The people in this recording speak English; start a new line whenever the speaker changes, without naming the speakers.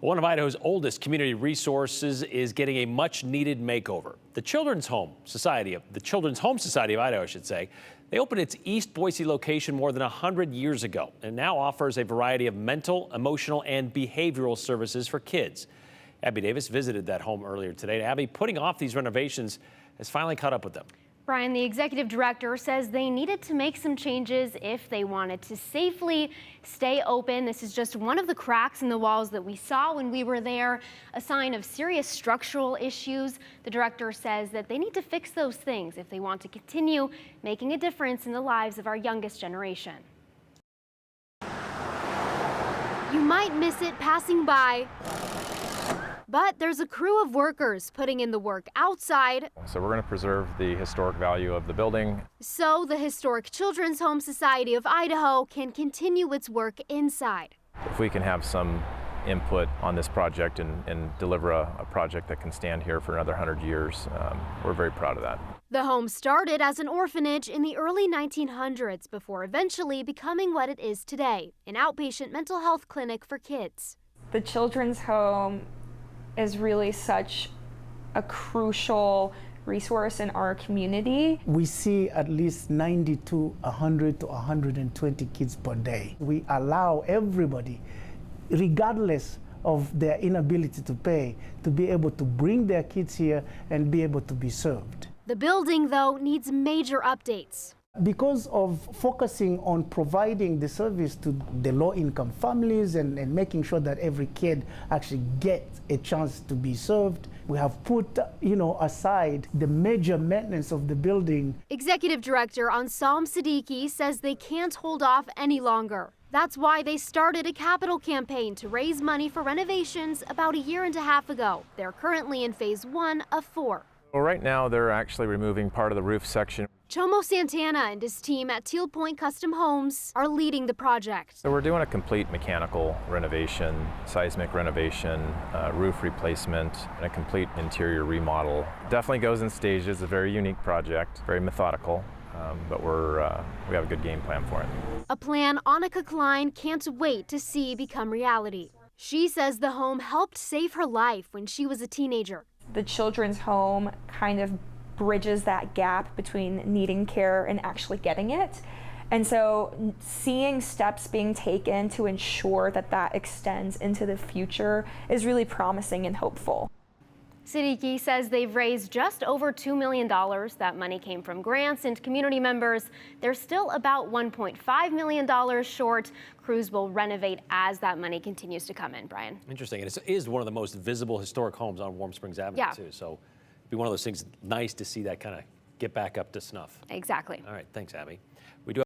One of Idaho's oldest community resources is getting a much-needed makeover. The Children's Home Society of Idaho, I should say. They opened its East Boise location more than 100 years ago and now offers a variety of mental, emotional, and behavioral services for kids. Abby Davis visited that home earlier today. Abby, putting off these renovations has finally caught up with them.
Brian, the executive director, says they needed to make some changes if they wanted to safely stay open. This is just one of the cracks in the walls that we saw when we were there, a sign of serious structural issues. The director says that they need to fix those things if they want to continue making a difference in the lives of our youngest generation. You might miss it passing by, but there's a crew of workers putting in the work outside.
So we're going to preserve the historic value of the building,
So the Historic Children's Home Society of Idaho can continue its work inside.
if we can have some input on this project and deliver a project that can stand here for another 100 years, we're very proud of that.
The home started as an orphanage in the early 1900s before eventually becoming what it is today, an outpatient mental health clinic for kids.
The children's home is really such a crucial resource in our community.
We see at least 90 to 100 to 120 kids per day. We allow everybody, regardless of their inability to pay, to be able to bring their kids here and be able to be served.
The building, though, needs major updates.
Because of focusing on providing the service to the low-income families and making sure that every kid actually gets a chance to be served, we have put, aside the major maintenance of the building.
Executive Director Ansam Siddiqui says they can't hold off any longer. That's why they started a capital campaign to raise money for renovations about a year and a half ago. They're currently in phase 1 of 4.
Well, right now they're actually removing part of the roof section.
Chomo Santana and his team at Teal Point Custom Homes are leading the project.
So we're doing a complete mechanical renovation, seismic renovation, roof replacement, and a complete interior remodel. Definitely goes in stages, a very unique project, very methodical, but we have a good game plan for it.
A plan Annika Klein can't wait to see become reality. She says the home helped save her life when she was a teenager.
The children's home kind of bridges that gap between needing care and actually getting it. And so seeing steps being taken to ensure that that extends into the future is really promising and hopeful.
Siddiqui says they've raised just over $2 million. That money came from grants and community members. They're still about $1.5 million short. Crews will renovate as that money continues to come in, Brian.
Interesting. And it is one of the most visible historic homes on Warm Springs Avenue, too. So it'd be one of those things nice to see that kind of get back up to snuff.
Exactly.
All right. Thanks, Abby.